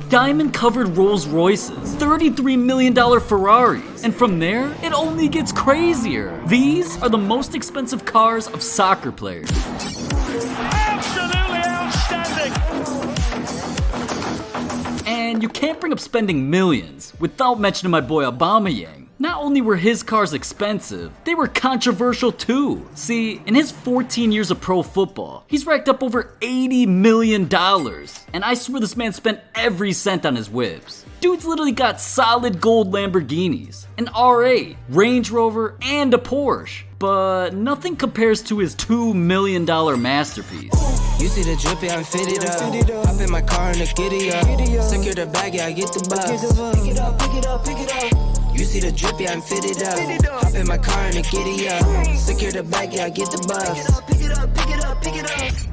diamond-covered Rolls Royces, $33 million Ferraris, and from there, it only gets crazier. These are the most expensive cars of soccer players. Absolutely outstanding! And you can't bring up spending millions without mentioning my boy Aubameyang. Not only were his cars expensive, they were controversial too. See, in his 14 years of pro football, he's racked up over $80 million. And I swear this man spent every cent on his whips. Dude's literally got solid gold Lamborghinis, an R8, Range Rover, and a Porsche. But nothing compares to his $2 million masterpiece. You see the drip, yeah, I'm fitted up. Hop in my car and the giddy up. Secure the bag, yeah, I get the bus. Pick it up, pick it up, pick it up. You see the drip, yeah, I'm fitted up. Hop in my car and the giddy up. Secure the bag, yeah, I get the bus. Pick it up, pick it up, pick it up, pick it up.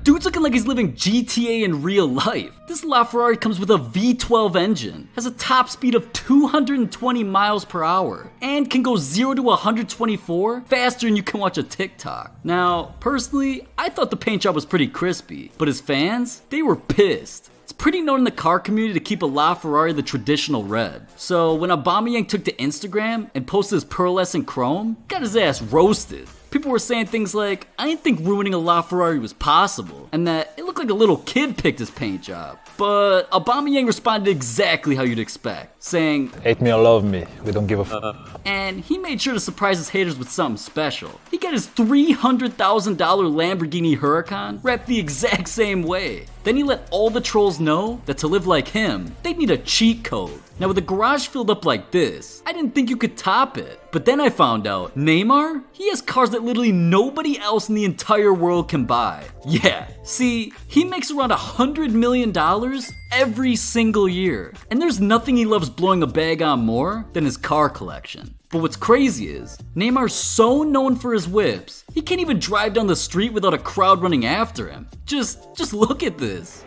Dude's looking like he's living GTA in real life. This LaFerrari comes with a V12 engine, has a top speed of 220 miles per hour, and can go 0 to 124 faster than you can watch a TikTok. Now, personally, I thought the paint job was pretty crispy, but his fans, they were pissed. It's pretty known in the car community to keep a LaFerrari the traditional red. So when Aubameyang took to Instagram and posted his pearlescent chrome, got his ass roasted. People were saying things like, I didn't think ruining a LaFerrari was possible, and that it looked like a little kid picked his paint job. But Aubameyang responded exactly how you'd expect, saying, hate me or love me, we don't give a f. And he made sure to surprise his haters with something special. He got his $300,000 Lamborghini Huracan wrapped the exact same way. Then he let all the trolls know that to live like him, they'd need a cheat code. Now with a garage filled up like this, I didn't think you could top it. But then I found out, Neymar, he has cars that literally nobody else in the entire world can buy. Yeah, see, he makes around $100 million every single year. And there's nothing he loves blowing a bag on more than his car collection. But what's crazy is, Neymar's so known for his whips, he can't even drive down the street without a crowd running after him. Just look at this.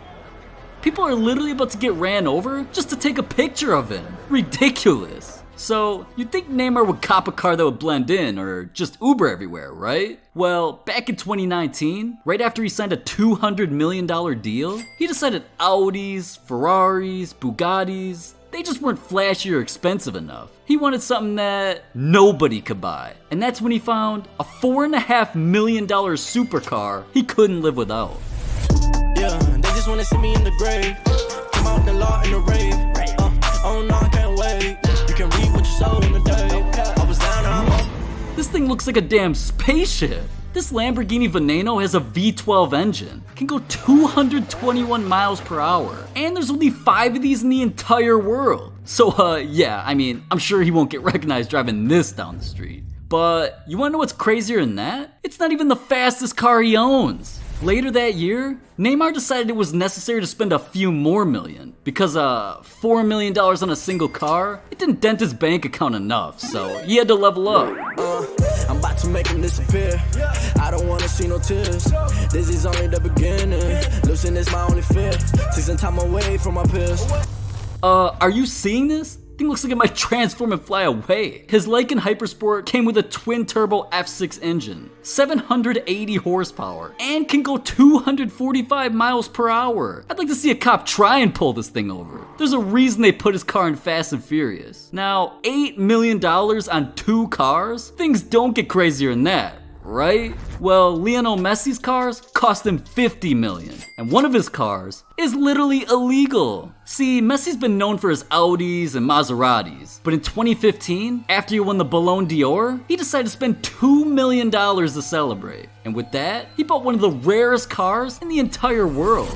People are literally about to get ran over just to take a picture of him. Ridiculous. So, you'd think Neymar would cop a car that would blend in or just Uber everywhere, right? Well, back in 2019, right after he signed a $200 million deal, he decided Audis, Ferraris, Bugattis, they just weren't flashy or expensive enough. He wanted something that nobody could buy. And that's when he found a $4.5 million supercar he couldn't live without. Yeah, they just wanna see me in the grave. Come out the law in the rave. Oh no, I can't wait. You can read what you sold in the day. I was down, I'm up. This thing looks like a damn spaceship. This Lamborghini Veneno has a V12 engine, can go 221 miles per hour, and there's only 5 of these in the entire world. So yeah, I mean, I'm sure he won't get recognized driving this down the street. But you wanna know what's crazier than that? It's not even the fastest car he owns. Later that year, Neymar decided it was necessary to spend a few more million because $4 million on a single car, it didn't dent his bank account enough, so he had to level up. I'm about to make him disappear. I don't wanna see no tears. This is only the beginning. Losing is my only fear. Taking time away from my peers. Are you seeing this? Thing looks like it might transform and fly away. His Lycan Hypersport came with a twin-turbo F6 engine, 780 horsepower, and can go 245 miles per hour. I'd like to see a cop try and pull this thing over. There's a reason they put his car in Fast and Furious. Now, $8 million on 2 cars? Things don't get crazier than that, right? Well, Lionel Messi's cars cost him $50 million, and one of his cars is literally illegal. See, Messi's been known for his Audis and Maseratis, but in 2015, after he won the Ballon d'Or, he decided to spend $2 million to celebrate. And with that, he bought one of the rarest cars in the entire world.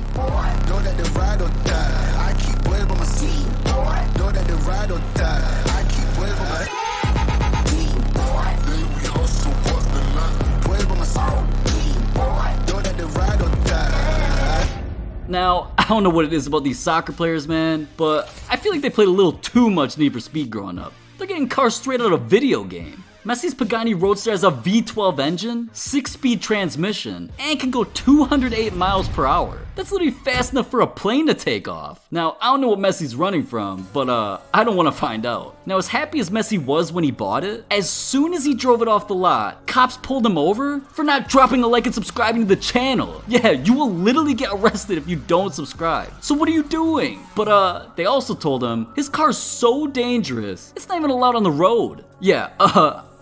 Now, I don't know what it is about these soccer players, man, but I feel like they played a little too much Need for Speed growing up. They're getting cars straight out of a video game. Messi's Pagani Roadster has a V12 engine, 6-speed transmission, and can go 208 miles per hour. That's literally fast enough for a plane to take off. Now, I don't know what Messi's running from, but I don't want to find out. Now, as happy as Messi was when he bought it, as soon as he drove it off the lot, cops pulled him over for not dropping a like and subscribing to the channel. Yeah, you will literally get arrested if you don't subscribe. So what are you doing? But they also told him his car's so dangerous, it's not even allowed on the road. Yeah,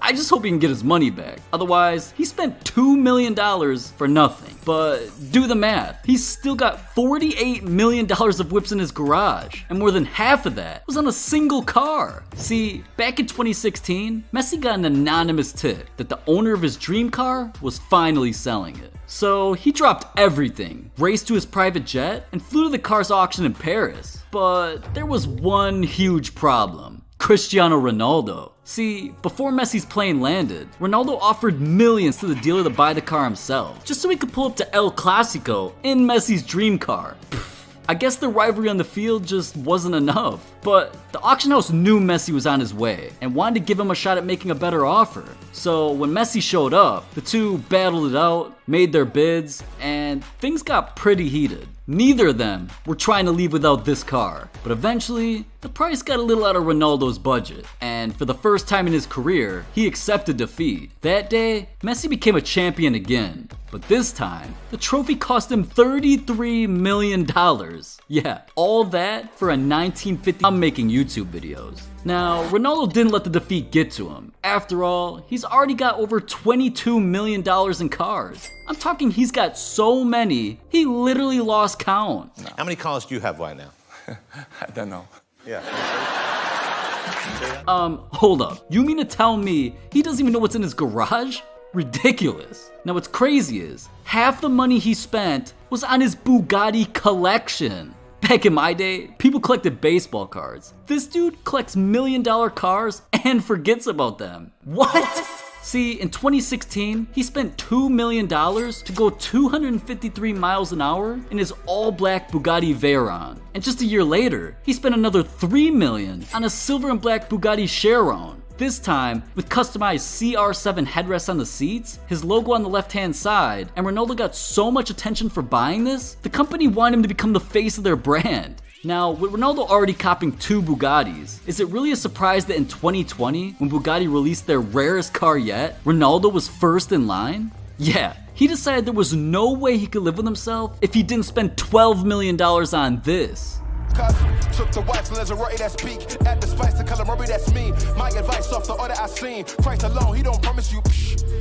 I just hope he can get his money back. Otherwise, he spent $2 million for nothing. But do the math. He's still got $48 million of whips in his garage, and more than half of that was on a single car. See, back in 2016, Messi got an anonymous tip that the owner of his dream car was finally selling it. So he dropped everything, raced to his private jet, and flew to the car's auction in Paris. But there was one huge problem. Cristiano Ronaldo. See, before Messi's plane landed, Ronaldo offered millions to the dealer to buy the car himself, just so he could pull up to El Clasico in Messi's dream car. I guess the rivalry on the field just wasn't enough. But the auction house knew Messi was on his way and wanted to give him a shot at making a better offer. So when Messi showed up, the two battled it out, made their bids, and things got pretty heated. Neither of them were trying to leave without this car, but eventually, the price got a little out of Ronaldo's budget, and for the first time in his career, he accepted defeat. That day, Messi became a champion again, but this time, the trophy cost him $33 million. Yeah, all that for a 1950. I'm making YouTube videos. Now, Ronaldo didn't let the defeat get to him. After all, he's already got over $22 million in cars. I'm talking he's got so many, he literally lost count. How many cars do you have right now? I don't know. Yeah. Hold up. You mean to tell me he doesn't even know what's in his garage? Ridiculous. Now what's crazy is, half the money he spent was on his Bugatti collection. Back in my day, people collected baseball cards. This dude collects $1 million cars and forgets about them. What? See, in 2016, he spent $2 million to go 253 miles an hour in his all-black Bugatti Veyron. And just a year later, he spent another $3 million on a silver and black Bugatti Chiron. This time, with customized CR7 headrests on the seats, his logo on the left-hand side, and Ronaldo got so much attention for buying this, the company wanted him to become the face of their brand. Now, with Ronaldo already copping 2 Bugattis, is it really a surprise that in 2020, when Bugatti released their rarest car yet, Ronaldo was first in line? Yeah, he decided there was no way he could live with himself if he didn't spend $12 million on this. Took the wife and Lazarati that speak. Add the spice to calamari, that's me. My advice off the order I seen. Price alone, he don't promise you.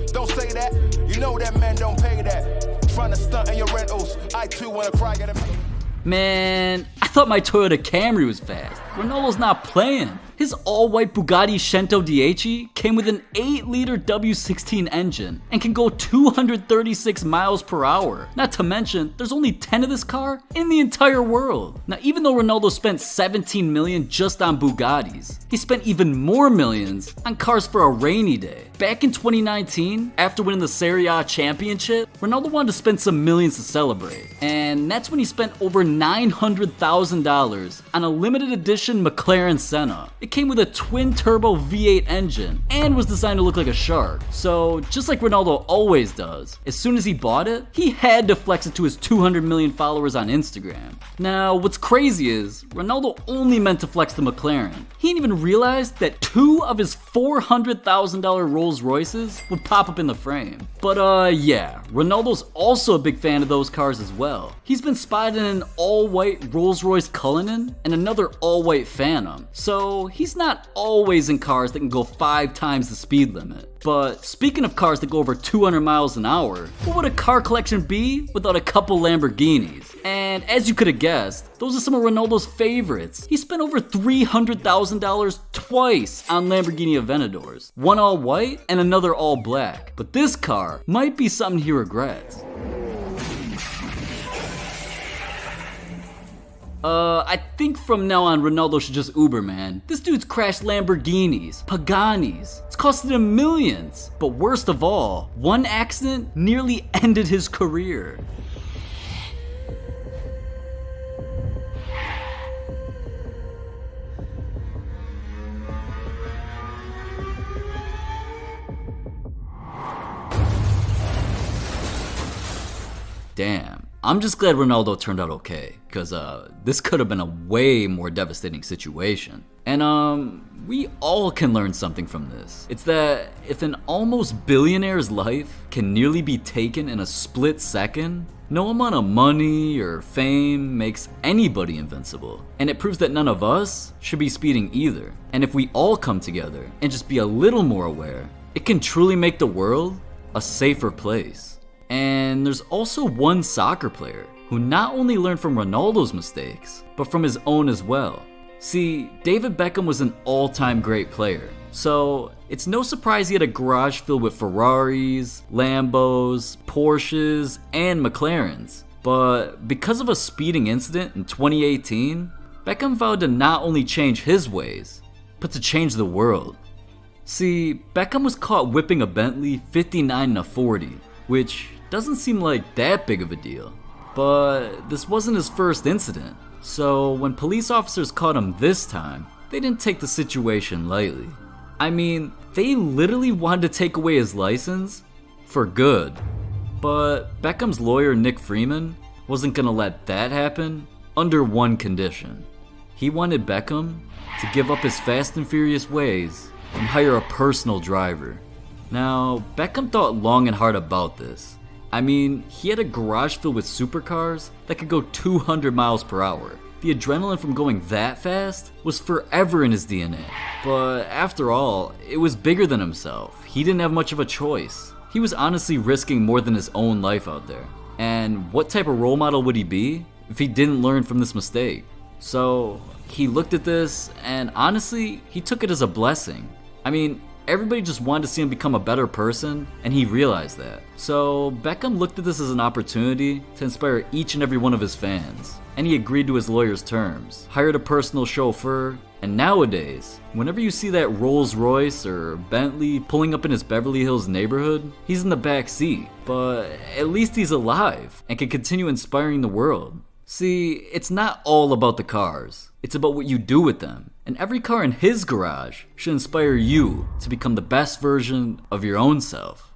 Don't say that. You know that man don't pay that. Trying to stunt in your rentals. I too wanna cry at him. Man, I thought my Toyota Camry was fast. Ronaldo's not playing. His all-white Bugatti Cento Dieci came with an 8-liter W16 engine and can go 236 miles per hour. Not to mention, there's only 10 of this car in the entire world. Now, even though Ronaldo spent $17 million just on Bugattis, he spent even more millions on cars for a rainy day. Back in 2019, after winning the Serie A championship, Ronaldo wanted to spend some millions to celebrate. And that's when he spent over $900,000 on a limited edition McLaren Senna. It came with a twin-turbo V8 engine and was designed to look like a shark. So, just like Ronaldo always does, as soon as he bought it, he had to flex it to his 200 million followers on Instagram. Now, what's crazy is, Ronaldo only meant to flex the McLaren. He didn't even realize that 2 of his $400,000 Rolls Royces would pop up in the frame. But yeah, Ronaldo's also a big fan of those cars as well. He's been spotted in an all-white Rolls Royce Cullinan and another all-white Phantom. So he's not always in cars that can go 5 times the speed limit. But speaking of cars that go over 200 miles an hour, what would a car collection be without a couple Lamborghinis? And as you could have guessed, those are some of Ronaldo's favorites. He spent over $300,000 twice on Lamborghini Aventadors. One all white and another all black. But this car might be something he regrets. I think from now on Ronaldo should just Uber, man. This dude's crashed Lamborghinis, Paganis. It's costed him millions. But worst of all, one accident nearly ended his career. Damn. I'm just glad Ronaldo turned out okay, because this could have been a way more devastating situation. And we all can learn something from this. It's that if an almost billionaire's life can nearly be taken in a split second, no amount of money or fame makes anybody invincible. And it proves that none of us should be speeding either. And if we all come together and just be a little more aware, it can truly make the world a safer place. And there's also one soccer player who not only learned from Ronaldo's mistakes, but from his own as well. See, David Beckham was an all-time great player, so it's no surprise he had a garage filled with Ferraris, Lambos, Porsches, and McLarens. But because of a speeding incident in 2018, Beckham vowed to not only change his ways, but to change the world. See, Beckham was caught whipping a Bentley 59-40, which doesn't seem like that big of a deal. But this wasn't his first incident. So when police officers caught him this time, they didn't take the situation lightly. I mean, they literally wanted to take away his license for good. But Beckham's lawyer, Nick Freeman, wasn't gonna let that happen under one condition. He wanted Beckham to give up his fast and furious ways and hire a personal driver. Now, Beckham thought long and hard about this. I mean, he had a garage filled with supercars that could go 200 miles per hour. The adrenaline from going that fast was forever in his DNA. But after all, it was bigger than himself. He didn't have much of a choice. He was honestly risking more than his own life out there. And what type of role model would he be if he didn't learn from this mistake? So he looked at this and honestly, he took it as a blessing. I mean, everybody just wanted to see him become a better person, and he realized that. So Beckham looked at this as an opportunity to inspire each and every one of his fans, and he agreed to his lawyer's terms, hired a personal chauffeur, and nowadays, whenever you see that Rolls Royce or Bentley pulling up in his Beverly Hills neighborhood, he's in the back seat, but at least he's alive and can continue inspiring the world. See, it's not all about the cars. It's about what you do with them. And every car in his garage should inspire you to become the best version of your own self.